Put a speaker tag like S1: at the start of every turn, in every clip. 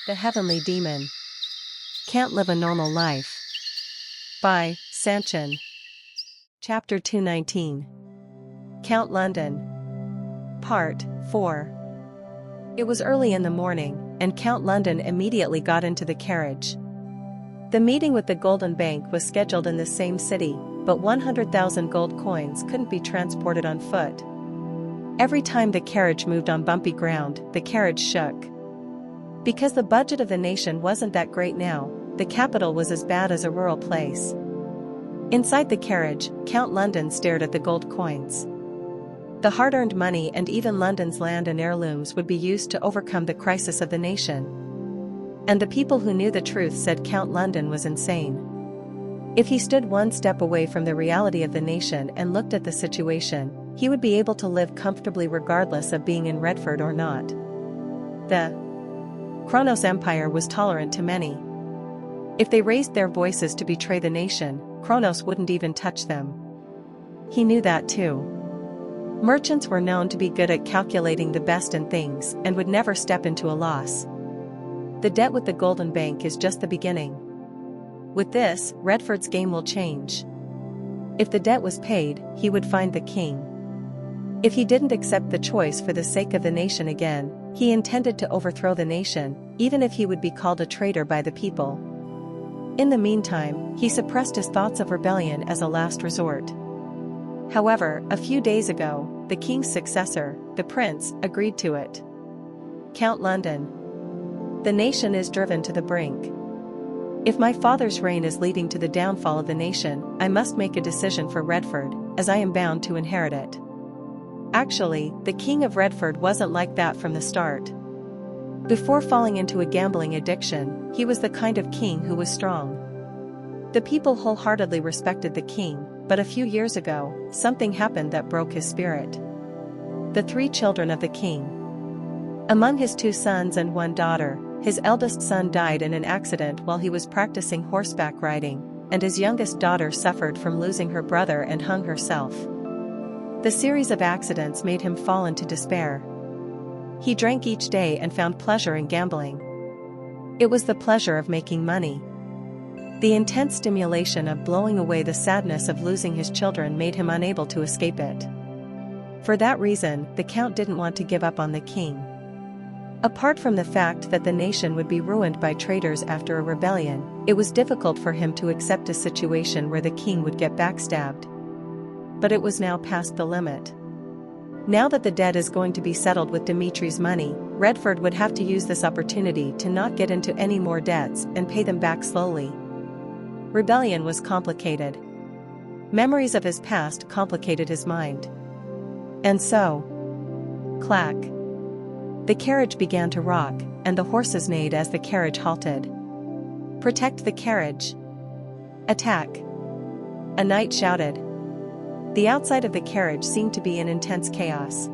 S1: The Heavenly Demon. Can't Live a Normal Life. By Sanchin. Chapter 219. Count London. Part 4. It was early in the morning, and Count London immediately got into the carriage. The meeting with the Golden Bank was scheduled in the same city, but 100,000 gold coins couldn't be transported on foot. Every time the carriage moved on bumpy ground, the carriage shook. Because the budget of the nation wasn't that great now, the capital was as bad as a rural place. Inside the carriage, Count London stared at the gold coins. The hard-earned money and even London's land and heirlooms would be used to overcome the crisis of the nation. And the people who knew the truth said Count London was insane. If he stood one step away from the reality of the nation and looked at the situation, he would be able to live comfortably regardless of being in Redford or not. The Kronos Empire was tolerant to many. If they raised their voices to betray the nation, Kronos wouldn't even touch them. He knew that too. Merchants were known to be good at calculating the best in things and would never step into a loss. The debt with the Golden Bank is just the beginning. With this, Redford's game will change. If the debt was paid, he would find the king. If he didn't accept the choice for the sake of the nation again, he intended to overthrow the nation, even if he would be called a traitor by the people. In the meantime, he suppressed his thoughts of rebellion as a last resort. However, a few days ago, the king's successor, the prince, agreed to it. Count London. The nation is driven to the brink. If my father's reign is leading to the downfall of the nation, I must make a decision for Redford, as I am bound to inherit it. Actually, the king of Redford wasn't like that from the start. Before falling into a gambling addiction, he was the kind of king who was strong. The people wholeheartedly respected the king, but a few years ago, something happened that broke his spirit. The three children of the king. Among his 2 sons and 1 daughter, his eldest son died in an accident while he was practicing horseback riding, and his youngest daughter suffered from losing her brother and hung herself. The series of accidents made him fall into despair. He drank each day and found pleasure in gambling. It was the pleasure of making money. The intense stimulation of blowing away the sadness of losing his children made him unable to escape it. For that reason, the count didn't want to give up on the king. Apart from the fact that the nation would be ruined by traitors after a rebellion, it was difficult for him to accept a situation where the king would get backstabbed. But it was now past the limit. Now that the debt is going to be settled with Dimitri's money, Redford would have to use this opportunity to not get into any more debts and pay them back slowly. Rebellion was complicated. Memories of his past complicated his mind. And so, clack. The carriage began to rock, and the horses neighed as the carriage halted. Protect the carriage. Attack. A knight shouted. The outside of the carriage seemed to be in intense chaos.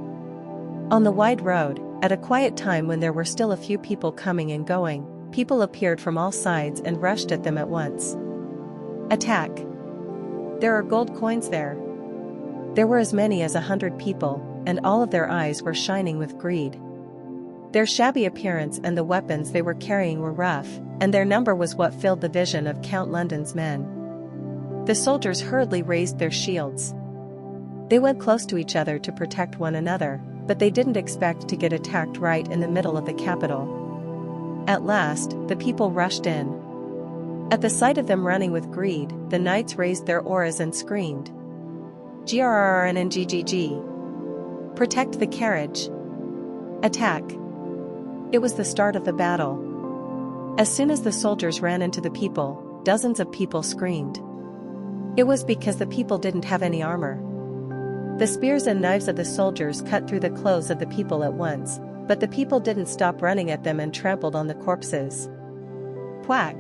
S1: On the wide road, at a quiet time when there were still a few people coming and going, people appeared from all sides and rushed at them at once. Attack. There are gold coins there. There were as many as 100 people, and all of their eyes were shining with greed. Their shabby appearance and the weapons they were carrying were rough, and their number was what filled the vision of Count London's men. The soldiers hurriedly raised their shields. They went close to each other to protect one another, but they didn't expect to get attacked right in the middle of the capital. At last, the people rushed in. At the sight of them running with greed, the knights raised their auras and screamed. GRRNNGGG. Protect the carriage. Attack. It was the start of the battle. As soon as the soldiers ran into the people, dozens of people screamed. It was because the people didn't have any armor. The spears and knives of the soldiers cut through the clothes of the people at once, but the people didn't stop running at them and trampled on the corpses. Whack!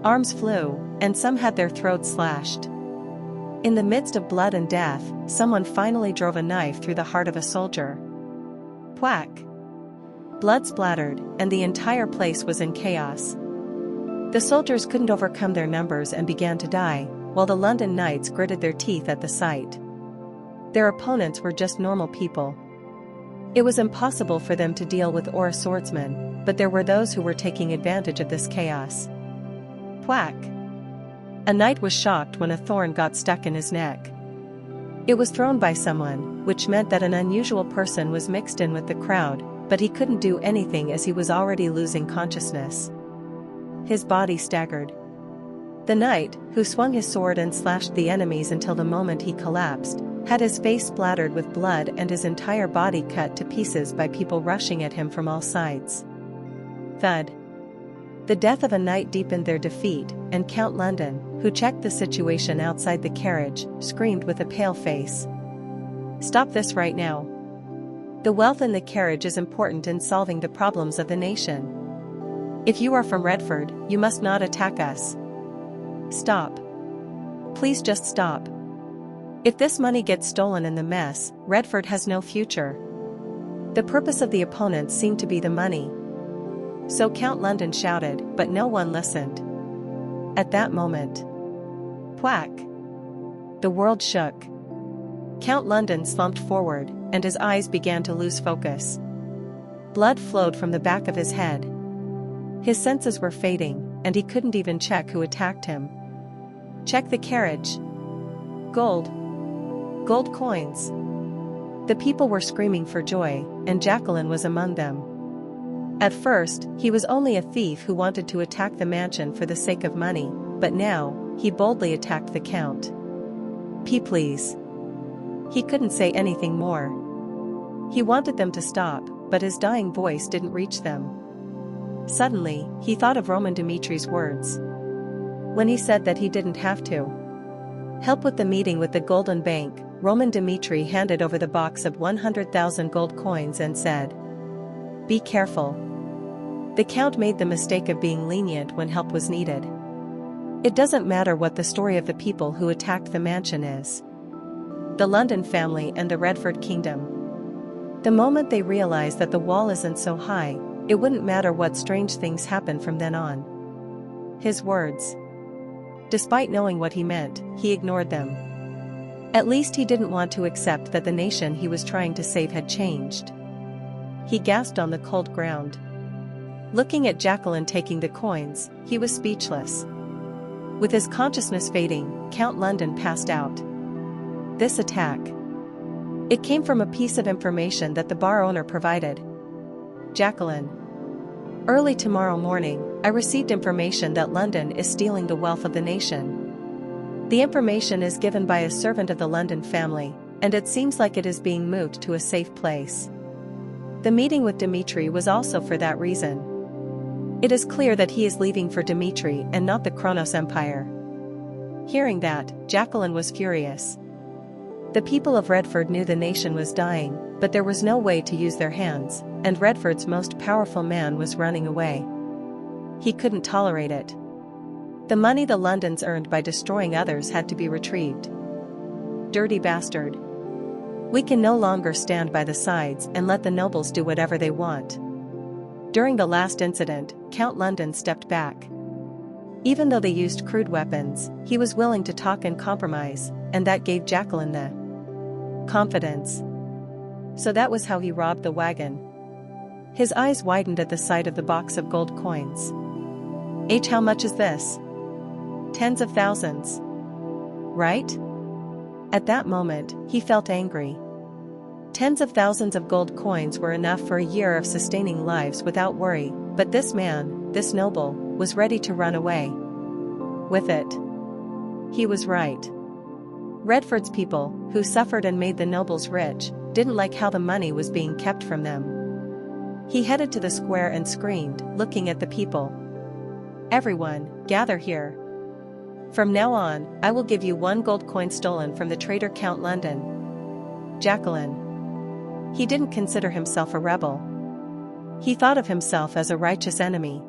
S1: Arms flew, and some had their throats slashed. In the midst of blood and death, someone finally drove a knife through the heart of a soldier. Whack! Blood splattered, and the entire place was in chaos. The soldiers couldn't overcome their numbers and began to die, while the London knights gritted their teeth at the sight. Their opponents were just normal people. It was impossible for them to deal with or a swordsman. but there were those who were taking advantage of this chaos. Whack! A knight was shocked when a thorn got stuck in his neck. It was thrown by someone, which meant that an unusual person was mixed in with the crowd, but he couldn't do anything as he was already losing consciousness. His body staggered. The knight, who swung his sword and slashed the enemies until the moment he collapsed, had his face splattered with blood and his entire body cut to pieces by people rushing at him from all sides. Thud. The death of a knight deepened their defeat, and Count London, who checked the situation outside the carriage, screamed with a pale face. "Stop this right now. The wealth in the carriage is important in solving the problems of the nation. If you are from Redford, you must not attack us. Stop. Please just stop. If this money gets stolen in the mess, Redford has no future." The purpose of the opponents seemed to be the money. So Count London shouted, but no one listened. At that moment, whack! The world shook. Count London slumped forward, and his eyes began to lose focus. Blood flowed from the back of his head. His senses were fading, and he couldn't even check who attacked him. "Check the carriage. Gold. Gold coins." The people were screaming for joy, and Jacqueline was among them. At first, he was only a thief who wanted to attack the mansion for the sake of money, but now, he boldly attacked the Count. Please. He couldn't say anything more. He wanted them to stop, but his dying voice didn't reach them. Suddenly, he thought of Roman Dimitri's words. When he said that he didn't have to help with the meeting with the Golden Bank, Roman Dimitri handed over the box of 100,000 gold coins and said, "Be careful." The Count made the mistake of being lenient when help was needed. It doesn't matter what the story of the people who attacked the mansion is. The London family and the Redford kingdom. The moment they realize that the wall isn't so high, it wouldn't matter what strange things happen from then on. His words. Despite knowing what he meant, he ignored them. At least he didn't want to accept that the nation he was trying to save had changed. He gasped on the cold ground. Looking at Jacqueline taking the coins, he was speechless. With his consciousness fading, Count London passed out. This attack. It came from a piece of information that the bar owner provided. Jacqueline. Early tomorrow morning, I received information that London is stealing the wealth of the nation. The information is given by a servant of the London family, and it seems like it is being moved to a safe place. The meeting with Dimitri was also for that reason. It is clear that he is leaving for Dimitri and not the Kronos Empire. Hearing that, Jacqueline was furious. The people of Redford knew the nation was dying, but there was no way to use their hands, and Redford's most powerful man was running away. He couldn't tolerate it. The money the Londons earned by destroying others had to be retrieved. Dirty bastard. We can no longer stand by the sides and let the nobles do whatever they want. During the last incident, Count London stepped back. Even though they used crude weapons, he was willing to talk and compromise, and that gave Jacqueline the confidence. So that was how he robbed the wagon. His eyes widened at the sight of the box of gold coins. How much is this? Tens of thousands. Right? At that moment, he felt angry. Tens of thousands of gold coins were enough for a year of sustaining lives without worry, but this man, this noble, was ready to run away with it. He was right. Redford's people, who suffered and made the nobles rich, didn't like how the money was being kept from them. He headed to the square and screamed, looking at the people. "Everyone, gather here. From now on, I will give you 1 gold coin stolen from the traitor Count London." Jacqueline. He didn't consider himself a rebel. He thought of himself as a righteous enemy.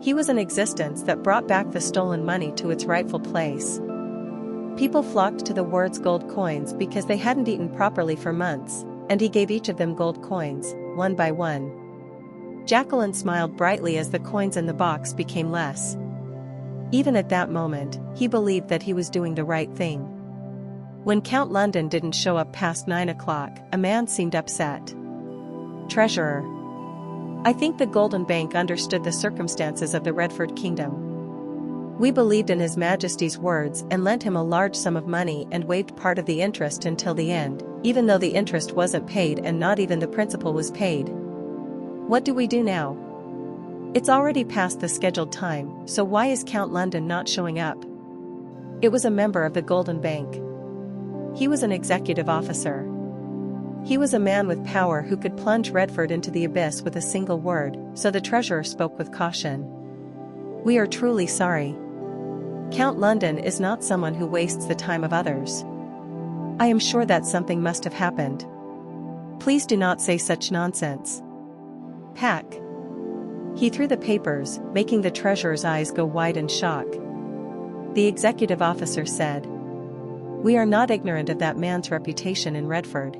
S1: He was an existence that brought back the stolen money to its rightful place. People flocked to the words gold coins because they hadn't eaten properly for months, and he gave each of them gold coins, one by one. Jacqueline smiled brightly as the coins in the box became less. Even at that moment, he believed that he was doing the right thing. When Count London didn't show up past 9 o'clock, a man seemed upset. "Treasurer. I think the Golden Bank understood the circumstances of the Redford Kingdom. We believed in His Majesty's words and lent him a large sum of money and waived part of the interest until the end, even though the interest wasn't paid and not even the principal was paid. What do we do now? It's already past the scheduled time, so why is Count London not showing up? It was a member of the Golden Bank. He was an executive officer. He was a man with power who could plunge Redford into the abyss with a single word, so the treasurer spoke with caution. We are truly sorry. Count London is not someone who wastes the time of others. I am sure that something must have happened. Please do not say such nonsense. Pack. He threw the papers, making the treasurer's eyes go wide in shock. The executive officer said, "We are not ignorant of that man's reputation in Redford.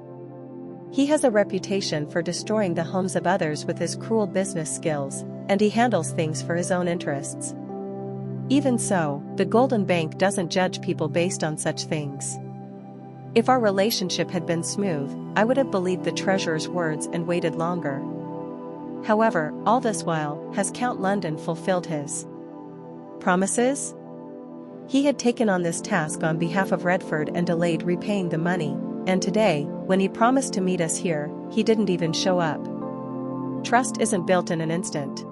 S1: He has a reputation for destroying the homes of others with his cruel business skills, and he handles things for his own interests. Even so, the Golden Bank doesn't judge people based on such things. If our relationship had been smooth, I would have believed the treasurer's words and waited longer. However, all this while, has Count London fulfilled his promises? He had taken on this task on behalf of Redford and delayed repaying the money, and today, when he promised to meet us here, he didn't even show up. Trust isn't built in an instant.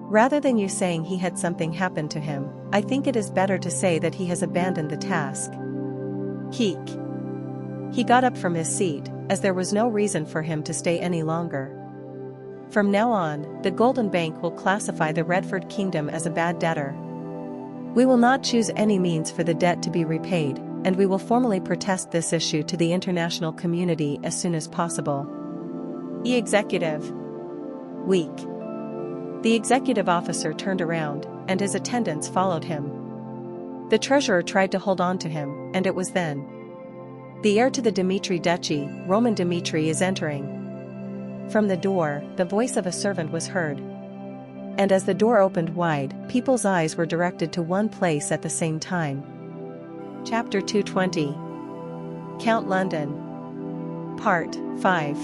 S1: Rather than you saying he had something happen to him, I think it is better to say that he has abandoned the task." Keek. He got up from his seat, as there was no reason for him to stay any longer. From now on, the Golden Bank will classify the Redford Kingdom as a bad debtor. We will not choose any means for the debt to be repaid, and we will formally protest this issue to the international community as soon as possible. Executive. Weak. The executive officer turned around, and his attendants followed him. The treasurer tried to hold on to him, and it was then. The heir to the Dmitri Duchy, Roman Dmitri, is entering. From the door, the voice of a servant was heard. And as the door opened wide, people's eyes were directed to one place at the same time. Chapter 220. Count London. Part 5.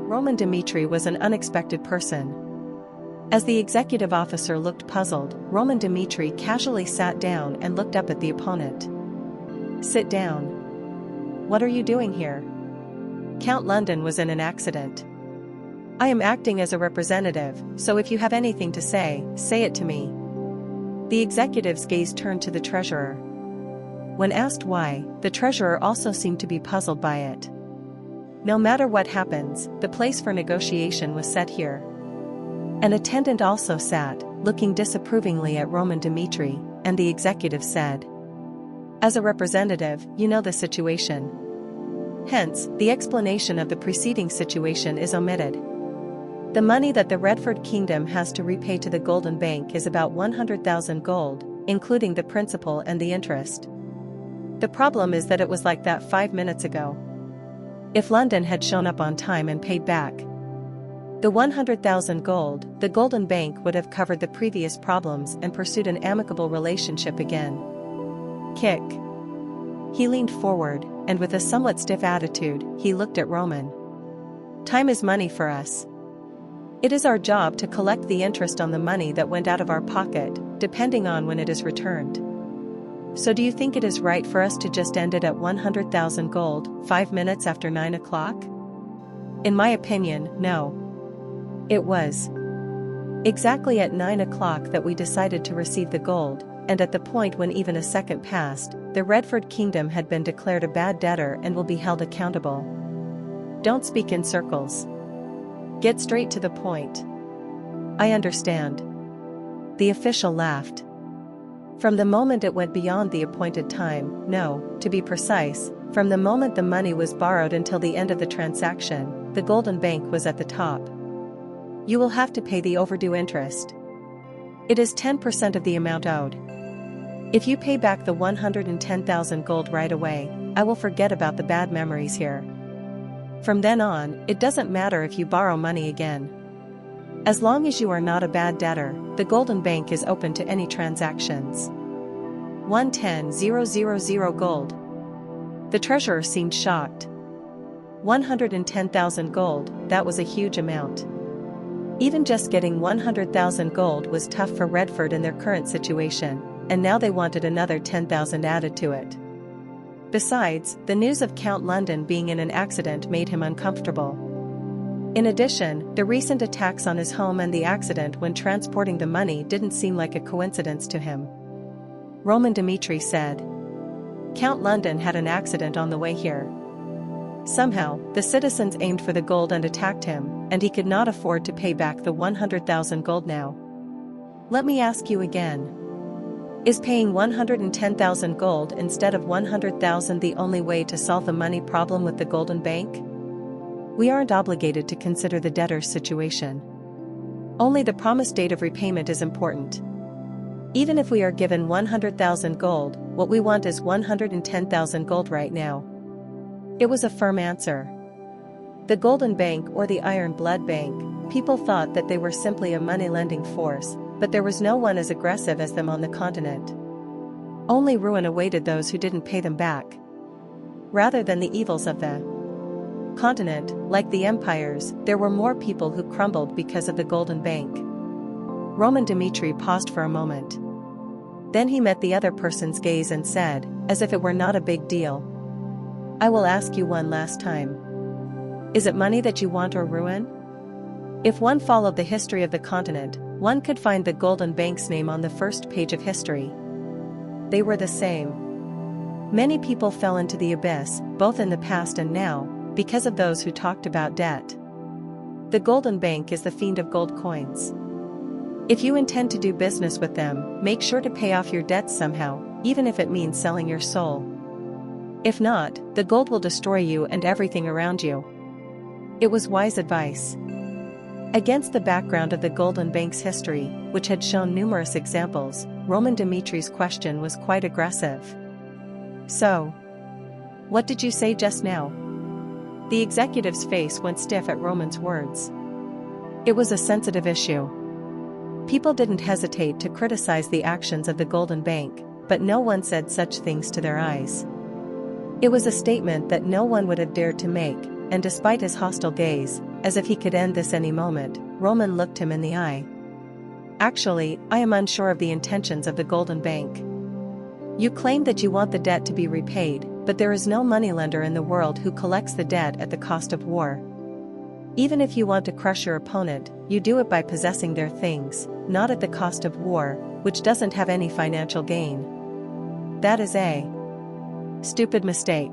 S1: Roman Dmitri was an unexpected person. As the executive officer looked puzzled, Roman Dmitri casually sat down and looked up at the opponent. "Sit down. What are you doing here?" Count London was in an accident. "I am acting as a representative, so if you have anything to say it to me." The executive's gaze turned to the treasurer. When asked why, the treasurer also seemed to be puzzled by it. No matter what happens, the place for negotiation was set here. An attendant also sat, looking disapprovingly at Roman Dmitri, and the executive said, "As a representative, you know the situation. Hence, the explanation of the preceding situation is omitted. The money that the Redford Kingdom has to repay to the Golden Bank is about 100,000 gold, including the principal and the interest. The problem is that it was like that 5 minutes ago. If London had shown up on time and paid back the 100,000 gold, the Golden Bank would have covered the previous problems and pursued an amicable relationship again." Kick. He leaned forward, and with a somewhat stiff attitude, he looked at Roman. "Time is money for us. It is our job to collect the interest on the money that went out of our pocket, depending on when it is returned. So do you think it is right for us to just end it at 100,000 gold, 5 minutes after 9 o'clock? In my opinion, no. It was exactly at 9 o'clock that we decided to receive the gold, and at the point when even a second passed, the Redford Kingdom had been declared a bad debtor and will be held accountable. Don't speak in circles. Get straight to the point." "I understand." The official laughed. "From the moment it went beyond the appointed time, no, to be precise, from the moment the money was borrowed until the end of the transaction, the Golden Bank was at the top. You will have to pay the overdue interest. It is 10% of the amount owed. If you pay back the 110,000 gold right away, I will forget about the bad memories here. From then on, it doesn't matter if you borrow money again. As long as you are not a bad debtor, the Golden Bank is open to any transactions." 110,000 gold. The treasurer seemed shocked. 110,000 gold, that was a huge amount. Even just getting 100,000 gold was tough for Redford in their current situation, and now they wanted another 10,000 added to it. Besides, the news of Count London being in an accident made him uncomfortable. In addition, the recent attacks on his home and the accident when transporting the money didn't seem like a coincidence to him. Roman Dmitri said. Count London had an accident on the way here. Somehow, the citizens aimed for the gold and attacked him, and he could not afford to pay back the 100,000 gold now. Let me ask you again. Is paying 110,000 gold instead of 100,000 the only way to solve the money problem with the Golden Bank? We aren't obligated to consider the debtor's situation. Only the promised date of repayment is important. Even if we are given 100,000 gold, what we want is 110,000 gold right now. It was a firm answer. The Golden Bank or the Iron Blood Bank, people thought that they were simply a money-lending force, but there was no one as aggressive as them on the continent. Only ruin awaited those who didn't pay them back. Rather than the evils of the continent, like the empires, there were more people who crumbled because of the Golden Bank. Roman Dmitri paused for a moment. Then he met the other person's gaze and said, as if it were not a big deal. I will ask you one last time. Is it money that you want or ruin? If one followed the history of the continent, one could find the Golden Bank's name on the first page of history. They were the same. Many people fell into the abyss, both in the past and now, because of those who talked about debt. The Golden Bank is the fiend of gold coins. If you intend to do business with them, make sure to pay off your debts somehow, even if it means selling your soul. If not, the gold will destroy you and everything around you. It was wise advice. Against the background of the Golden Bank's history, which had shown numerous examples, Roman Dmitri's question was quite aggressive. So, what did you say just now? The executive's face went stiff at Roman's words. It was a sensitive issue. People didn't hesitate to criticize the actions of the Golden Bank, but no one said such things to their eyes. It was a statement that no one would have dared to make, and despite his hostile gaze, as if he could end this any moment, Roman looked him in the eye. Actually, I am unsure of the intentions of the Golden Bank. You claim that you want the debt to be repaid, but there is no moneylender in the world who collects the debt at the cost of war. Even if you want to crush your opponent, you do it by possessing their things, not at the cost of war, which doesn't have any financial gain. That is a stupid mistake.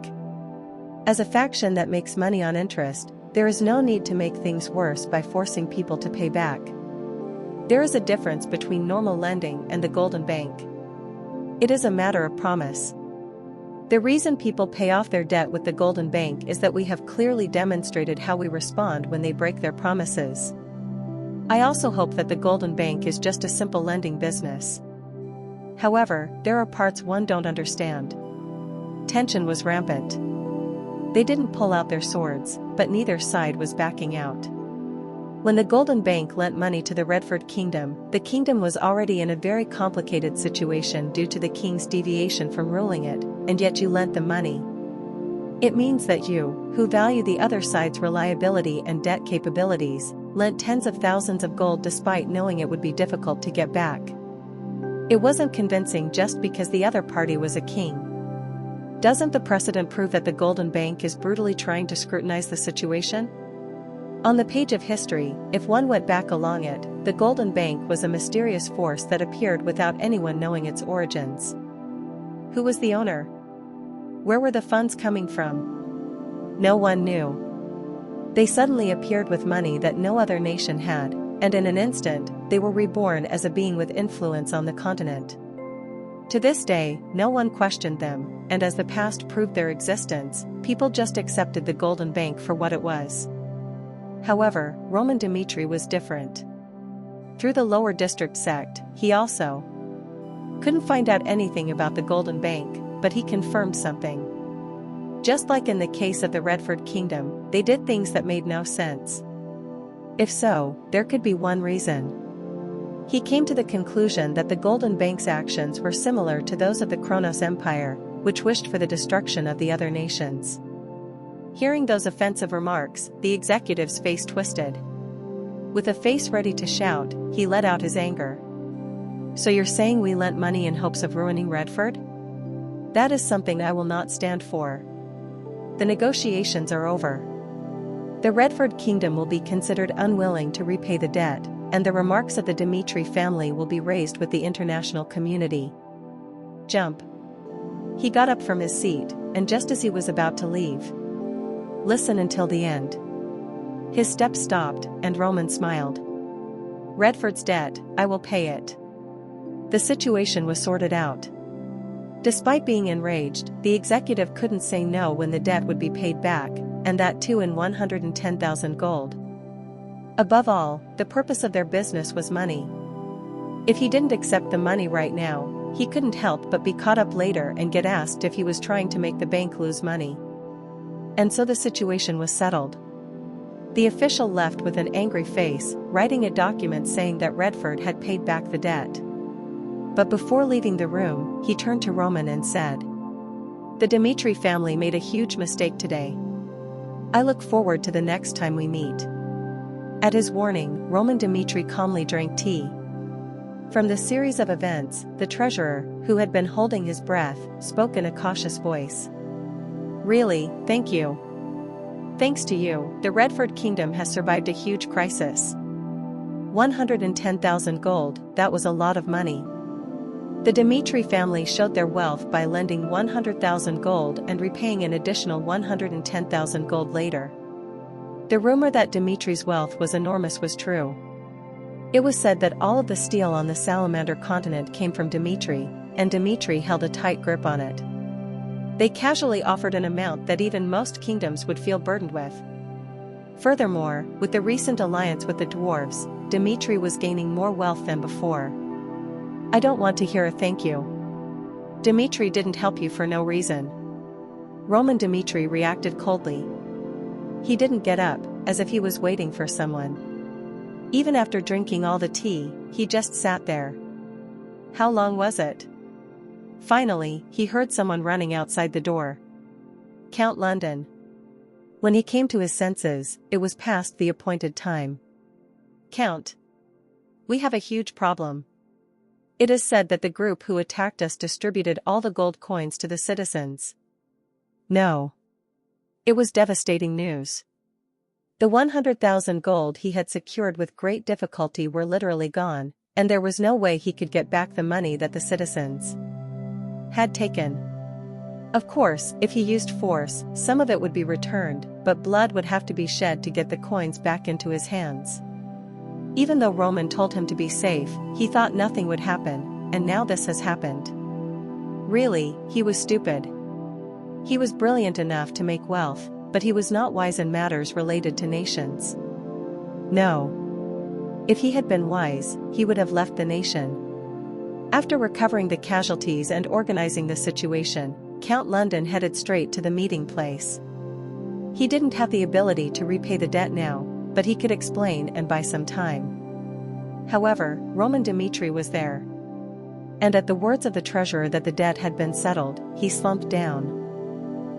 S1: As a faction that makes money on interest, there is no need to make things worse by forcing people to pay back. There is a difference between normal lending and the Golden Bank. It is a matter of promise. The reason people pay off their debt with the Golden Bank is that we have clearly demonstrated how we respond when they break their promises. I also hope that the Golden Bank is just a simple lending business. However, there are parts one don't understand. Tension was rampant. They didn't pull out their swords, but neither side was backing out. When the Golden Bank lent money to the Redford Kingdom, the kingdom was already in a very complicated situation due to the king's deviation from ruling it, and yet you lent them money. It means that you, who value the other side's reliability and debt capabilities, lent tens of thousands of gold despite knowing it would be difficult to get back. It wasn't convincing just because the other party was a king. Doesn't the precedent prove that the Golden Bank is brutally trying to scrutinize the situation? On the page of history, if one went back along it, the Golden Bank was a mysterious force that appeared without anyone knowing its origins. Who was the owner? Where were the funds coming from? No one knew. They suddenly appeared with money that no other nation had, and in an instant, they were reborn as a being with influence on the continent. To this day, no one questioned them, and as the past proved their existence, people just accepted the Golden Bank for what it was. However, Roman Dmitri was different. Through the lower district sect, he also couldn't find out anything about the Golden Bank, but he confirmed something. Just like in the case of the Redford Kingdom, they did things that made no sense. If so, there could be one reason. He came to the conclusion that the Golden Bank's actions were similar to those of the Kronos Empire, which wished for the destruction of the other nations. Hearing those offensive remarks, the executive's face twisted. With a face ready to shout, he let out his anger. "So you're saying we lent money in hopes of ruining Redford? That is something I will not stand for. The negotiations are over. The Redford kingdom will be considered unwilling to repay the debt, and the remarks of the Dmitri family will be raised with the international community." Jump. He got up from his seat, and just as he was about to leave. "Listen until the end." His steps stopped, and Roman smiled. "Redford's debt, I will pay it." The situation was sorted out. Despite being enraged, the executive couldn't say no when the debt would be paid back, and that too in 110,000 gold. Above all, the purpose of their business was money. If he didn't accept the money right now, he couldn't help but be caught up later and get asked if he was trying to make the bank lose money. And so the situation was settled. The official left with an angry face, writing a document saying that Redford had paid back the debt. But before leaving the room, he turned to Roman and said, "The Dmitri family made a huge mistake today. I look forward to the next time we meet." At his warning, Roman Dmitri calmly drank tea. From the series of events, the treasurer, who had been holding his breath, spoke in a cautious voice. "Really, thank you. Thanks to you, the Redford kingdom has survived a huge crisis. 110,000 gold, that was a lot of money." The Dmitri family showed their wealth by lending 100,000 gold and repaying an additional 110,000 gold later. The rumor that Dmitri's wealth was enormous was true. It was said that all of the steel on the Salamander continent came from Dmitri, and Dmitri held a tight grip on it. They casually offered an amount that even most kingdoms would feel burdened with. Furthermore, with the recent alliance with the dwarves, Dmitri was gaining more wealth than before. "I don't want to hear a thank you. Dmitri didn't help you for no reason." Roman Dmitri reacted coldly. He didn't get up, as if he was waiting for someone. Even after drinking all the tea, he just sat there. How long was it? Finally, he heard someone running outside the door. Count London. When he came to his senses, it was past the appointed time. "Count. We have a huge problem. It is said that the group who attacked us distributed all the gold coins to the citizens." No. It was devastating news. The 100,000 gold he had secured with great difficulty were literally gone, and there was no way he could get back the money that the citizens had taken. Of course, if he used force, some of it would be returned, but blood would have to be shed to get the coins back into his hands. Even though Roman told him to be safe, he thought nothing would happen, and now this has happened. Really, he was stupid. He was brilliant enough to make wealth, but he was not wise in matters related to nations. No. If he had been wise, he would have left the nation. After recovering the casualties and organizing the situation, Count London headed straight to the meeting place. He didn't have the ability to repay the debt now, but he could explain and buy some time. However, Roman Dmitri was there. And at the words of the treasurer that the debt had been settled, he slumped down.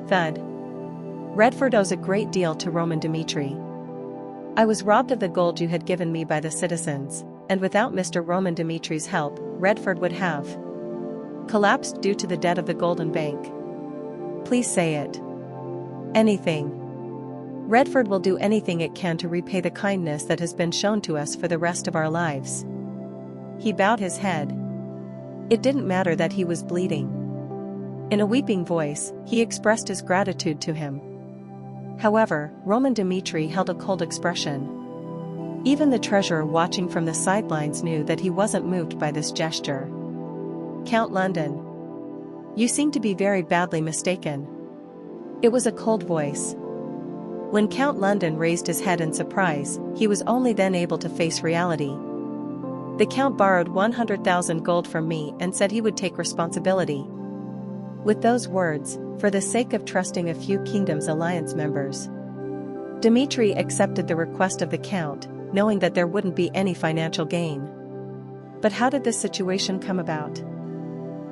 S1: Thud. Redford owes a great deal to Roman Dmitri. I was robbed of the gold you had given me by the citizens, and without Mr. Roman Dmitri's help, Redford would have collapsed due to the debt of the Golden Bank. Please say it. Anything. Redford will do anything it can to repay the kindness that has been shown to us for the rest of our lives. He bowed his head. It didn't matter that he was bleeding. In a weeping voice, he expressed his gratitude to him. However, Roman Dmitri held a cold expression. Even the treasurer watching from the sidelines knew that he wasn't moved by this gesture. Count London. You seem to be very badly mistaken. It was a cold voice. When Count London raised his head in surprise, he was only then able to face reality. The Count borrowed 100,000 gold from me and said he would take responsibility. With those words, for the sake of trusting a few kingdoms' alliance members, Dmitri accepted the request of the Count, knowing that there wouldn't be any financial gain. But how did this situation come about?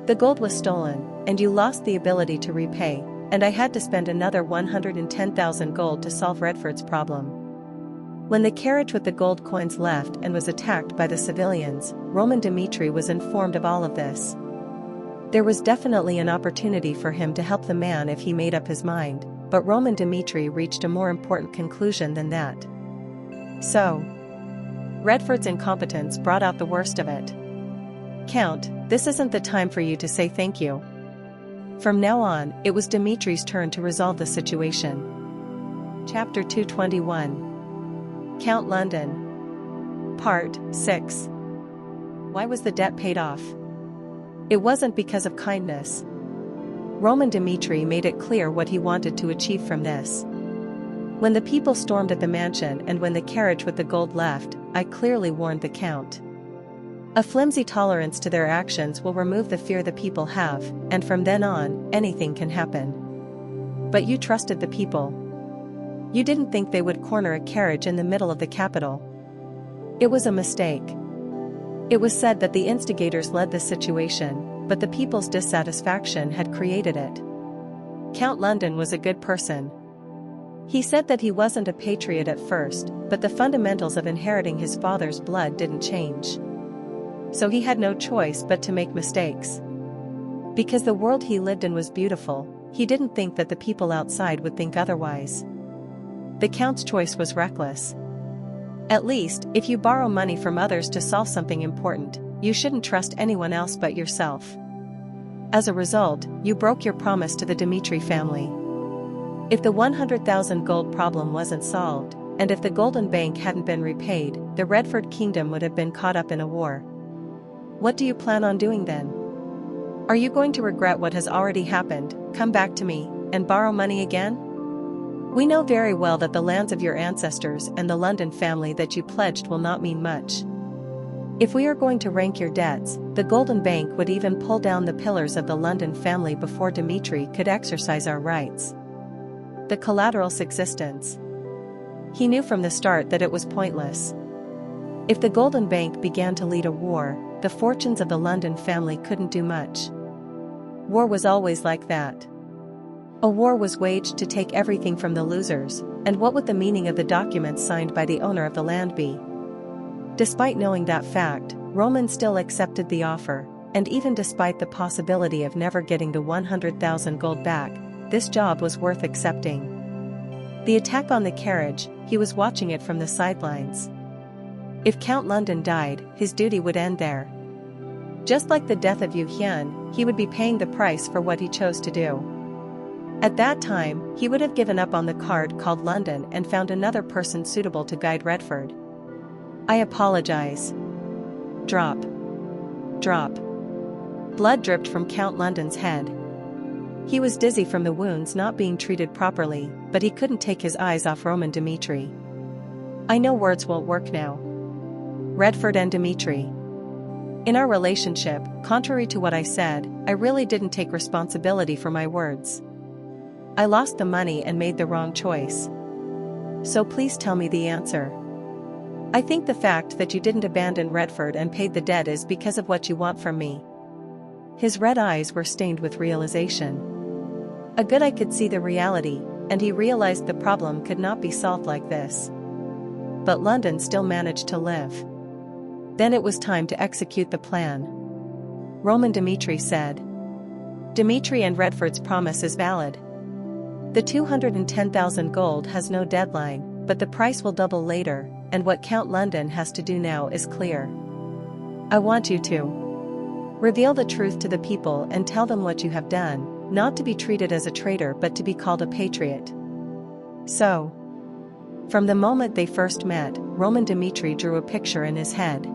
S1: The gold was stolen, and you lost the ability to repay, and I had to spend another 110,000 gold to solve Redford's problem. When the carriage with the gold coins left and was attacked by the civilians, Roman Dmitri was informed of all of this. There was definitely an opportunity for him to help the man if he made up his mind, but Roman Dmitri reached a more important conclusion than that. So, Redford's incompetence brought out the worst of it. "Count, this isn't the time for you to say thank you." From now on, it was Dmitri's turn to resolve the situation. Chapter 221. Count London. Part 6. Why was the debt paid off? It wasn't because of kindness. Roman Dmitri made it clear what he wanted to achieve from this. When the people stormed at the mansion and when the carriage with the gold left, I clearly warned the Count. A flimsy tolerance to their actions will remove the fear the people have, and from then on, anything can happen. But you trusted the people. You didn't think they would corner a carriage in the middle of the capital. It was a mistake. It was said that the instigators led the situation, but the people's dissatisfaction had created it. Count London was a good person. He said that he wasn't a patriot at first, but the fundamentals of inheriting his father's blood didn't change. So he had no choice but to make mistakes. Because the world he lived in was beautiful, he didn't think that the people outside would think otherwise. The Count's choice was reckless. At least, if you borrow money from others to solve something important, you shouldn't trust anyone else but yourself. As a result, you broke your promise to the Dmitri family. If the 100,000 gold problem wasn't solved, and if the Golden Bank hadn't been repaid, the Redford Kingdom would have been caught up in a war. What do you plan on doing then? Are you going to regret what has already happened, come back to me, and borrow money again? We know very well that the lands of your ancestors and the London family that you pledged will not mean much. If we are going to rank your debts, the Golden Bank would even pull down the pillars of the London family before Dmitri could exercise our rights. The collateral's existence. He knew from the start that it was pointless. If the Golden Bank began to lead a war, the fortunes of the London family couldn't do much. War was always like that. A war was waged to take everything from the losers, and what would the meaning of the documents signed by the owner of the land be? Despite knowing that fact, Roman still accepted the offer, and even despite the possibility of never getting the 100,000 gold back, this job was worth accepting. The attack on the carriage, he was watching it from the sidelines. If Count London died, his duty would end there. Just like the death of Yu Hyun, he would be paying the price for what he chose to do. At that time, he would have given up on the card called London and found another person suitable to guide Redford. "I apologize." Drop. Drop. Blood dripped from Count London's head. He was dizzy from the wounds not being treated properly, but he couldn't take his eyes off Roman Dmitri. "I know words won't work now. Redford and Dmitri. In our relationship, contrary to what I said, I really didn't take responsibility for my words. I lost the money and made the wrong choice. So please tell me the answer. I think the fact that you didn't abandon Redford and paid the debt is because of what you want from me." His red eyes were stained with realization. A good eye could see the reality, and he realized the problem could not be solved like this. But London still managed to live. Then it was time to execute the plan. Roman Dmitri said. "Dmitri and Redford's promise is valid. The 210,000 gold has no deadline, but the price will double later, and what Count London has to do now is clear. I want you to reveal the truth to the people and tell them what you have done, not to be treated as a traitor but to be called a patriot." So, from the moment they first met, Roman Dmitri drew a picture in his head.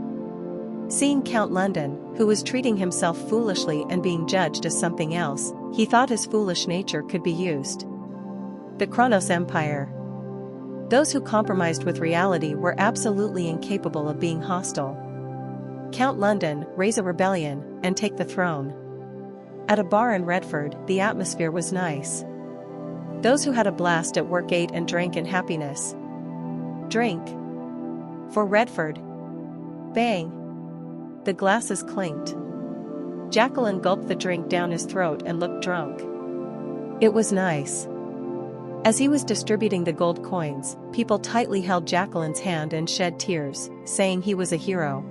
S1: Seeing Count London, who was treating himself foolishly and being judged as something else, he thought his foolish nature could be used. The Kronos Empire. Those who compromised with reality were absolutely incapable of being hostile. Count London, raise a rebellion, and take the throne. At a bar in Redford, the atmosphere was nice. Those who had a blast at work ate and drank in happiness. Drink. For Redford. Bang. The glasses clinked. Jacqueline gulped the drink down his throat and looked drunk. It was nice. As he was distributing the gold coins, people tightly held Jacqueline's hand and shed tears, saying he was a hero.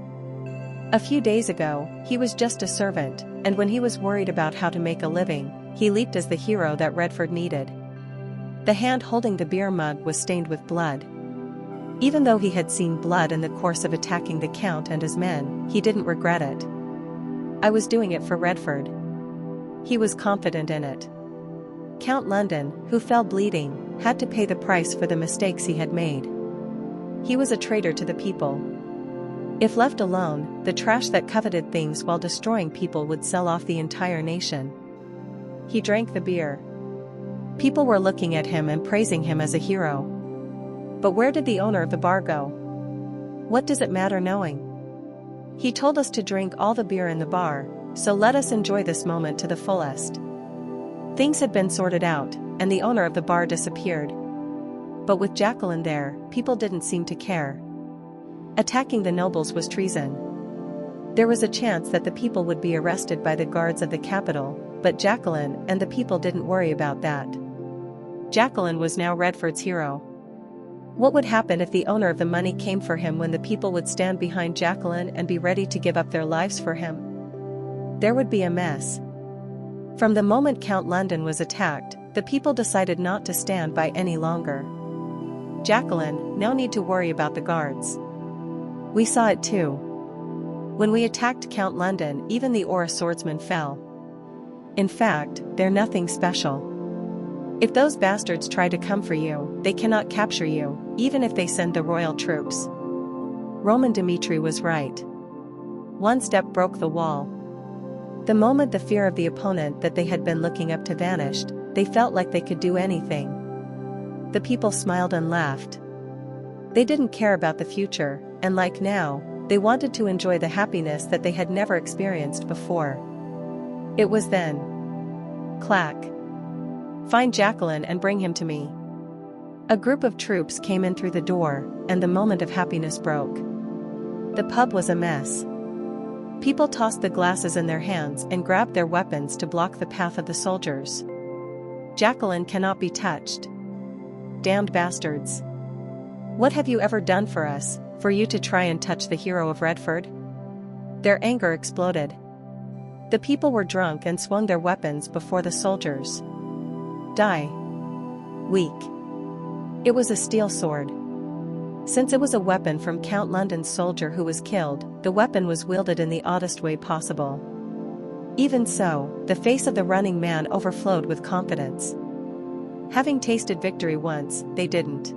S1: A few days ago, he was just a servant, and when he was worried about how to make a living, he leaped as the hero that Redford needed. The hand holding the beer mug was stained with blood. Even though he had seen blood in the course of attacking the Count and his men, he didn't regret it. I was doing it for Redford. He was confident in it. Count London, who fell bleeding, had to pay the price for the mistakes he had made. He was a traitor to the people. If left alone, the trash that coveted things while destroying people would sell off the entire nation. He drank the beer. People were looking at him and praising him as a hero. But where did the owner of the bar go? What does it matter knowing? He told us to drink all the beer in the bar, so let us enjoy this moment to the fullest. Things had been sorted out, and the owner of the bar disappeared. But with Jacqueline there, people didn't seem to care. Attacking the nobles was treason. There was a chance that the people would be arrested by the guards of the capital, but Jacqueline and the people didn't worry about that. Jacqueline was now Redford's hero. What would happen if the owner of the money came for him when the people would stand behind Jacqueline and be ready to give up their lives for him? There would be a mess. From the moment Count London was attacked, the people decided not to stand by any longer. Jacqueline, no need to worry about the guards. We saw it too. When we attacked Count London, even the Aura swordsman fell. In fact, they're nothing special. If those bastards try to come for you, they cannot capture you, even if they send the royal troops. Roman Dmitri was right. One step broke the wall. The moment the fear of the opponent that they had been looking up to vanished, they felt like they could do anything. The people smiled and laughed. They didn't care about the future, and like now, they wanted to enjoy the happiness that they had never experienced before. It was then. Clack. Find Jacqueline and bring him to me. A group of troops came in through the door, and the moment of happiness broke. The pub was a mess. People tossed the glasses in their hands and grabbed their weapons to block the path of the soldiers. Jacqueline cannot be touched. Damned bastards. What have you ever done for us, for you to try and touch the hero of Redford? Their anger exploded. The people were drunk and swung their weapons before the soldiers. Die. Weak. It was a steel sword. Since it was a weapon from Count London's soldier who was killed, the weapon was wielded in the oddest way possible. Even so, the face of the running man overflowed with confidence. Having tasted victory once, they didn't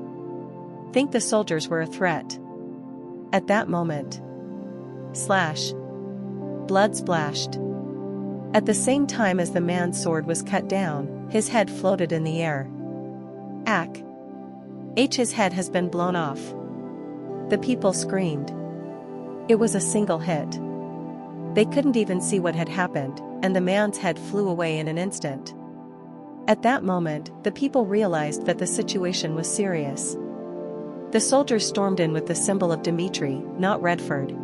S1: think the soldiers were a threat. At that moment. Slash. Blood splashed. At the same time as the man's sword was cut down, his head floated in the air. Ack. His head has been blown off. The people screamed. It was a single hit. They couldn't even see what had happened, and the man's head flew away in an instant. At that moment, the people realized that the situation was serious. The soldiers stormed in with the symbol of Dmitri, not Redford.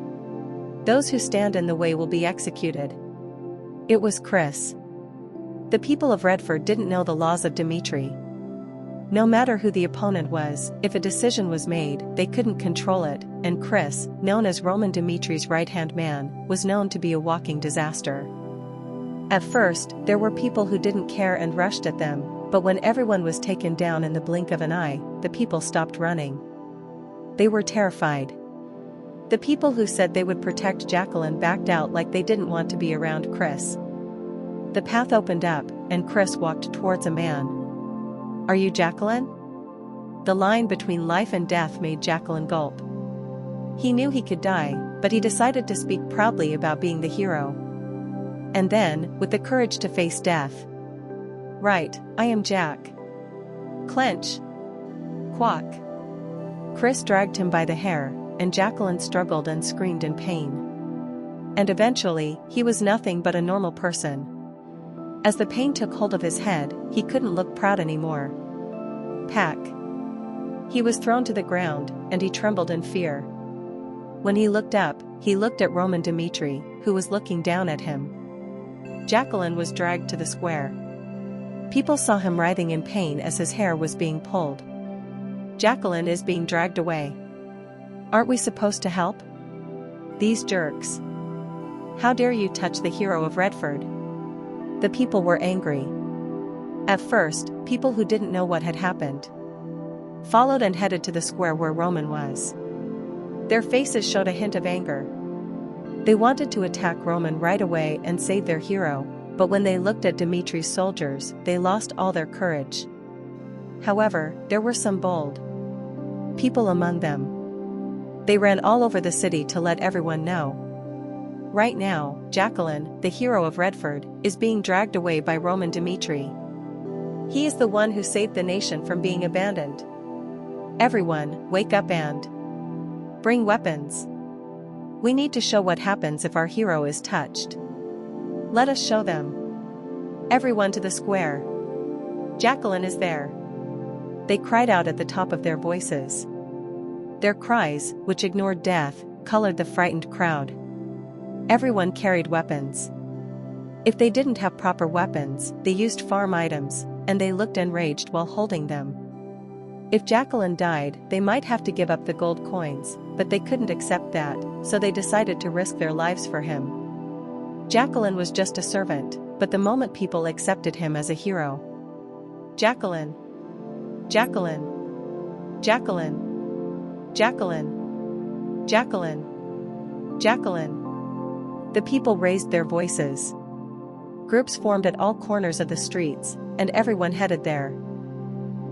S1: Those who stand in the way will be executed. It was Chris. The people of Redford didn't know the laws of Dmitri. No matter who the opponent was, if a decision was made, they couldn't control it, and Chris, known as Roman Dimitri's right-hand man, was known to be a walking disaster. At first, there were people who didn't care and rushed at them, but when everyone was taken down in the blink of an eye, the people stopped running. They were terrified. The people who said they would protect Jacqueline backed out like they didn't want to be around Chris. The path opened up, and Chris walked towards a man. Are you Jacqueline? The line between life and death made Jacqueline gulp. He knew he could die, but he decided to speak proudly about being the hero. And then, with the courage to face death. Right, I am Jack. Clench. Quack. Chris dragged him by the hair, and Jacqueline struggled and screamed in pain. And eventually, he was nothing but a normal person. As the pain took hold of his head, he couldn't look proud anymore. Pack. He was thrown to the ground, and he trembled in fear. When he looked up, he looked at Roman Dmitri, who was looking down at him. Jacqueline was dragged to the square. People saw him writhing in pain as his hair was being pulled. Jacqueline is being dragged away. Aren't we supposed to help? These jerks. How dare you touch the hero of Redford? The people were angry. At first, people who didn't know what had happened followed and headed to the square where Roman was. Their faces showed a hint of anger. They wanted to attack Roman right away and save their hero, but when they looked at Dimitri's soldiers, they lost all their courage. However, there were some bold people among them. They ran all over the city to let everyone know. Right now, Jacqueline, the hero of Redford, is being dragged away by Roman Dimitri. He is the one who saved the nation from being abandoned. Everyone, wake up and bring weapons. We need to show what happens if our hero is touched. Let us show them. Everyone to the square. Jacqueline is there. They cried out at the top of their voices. Their cries, which ignored death, colored the frightened crowd. Everyone carried weapons. If they didn't have proper weapons, they used farm items, and they looked enraged while holding them. If Jacqueline died, they might have to give up the gold coins, but they couldn't accept that, so they decided to risk their lives for him. Jacqueline was just a servant, but the moment people accepted him as a hero. Jacqueline. Jacqueline. Jacqueline. Jacqueline. Jacqueline. Jacqueline. The people raised their voices. Groups formed at all corners of the streets, and everyone headed there.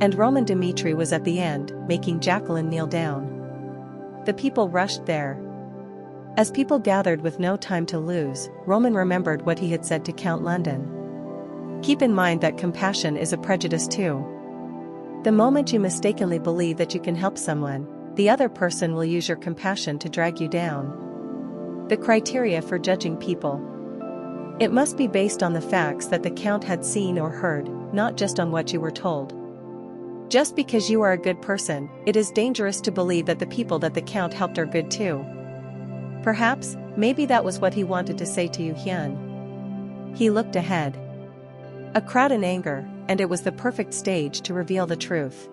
S1: And Roman Dimitri was at the end, making Jacqueline kneel down. The people rushed there. As people gathered with no time to lose, Roman remembered what he had said to Count London. Keep in mind that compassion is a prejudice too. The moment you mistakenly believe that you can help someone, the other person will use your compassion to drag you down. The criteria for judging people. It must be based on the facts that the Count had seen or heard, not just on what you were told. Just because you are a good person, it is dangerous to believe that the people that the Count helped are good too. Perhaps, maybe that was what he wanted to say to Yu Hyun. He looked ahead. A crowd in anger, and it was the perfect stage to reveal the truth.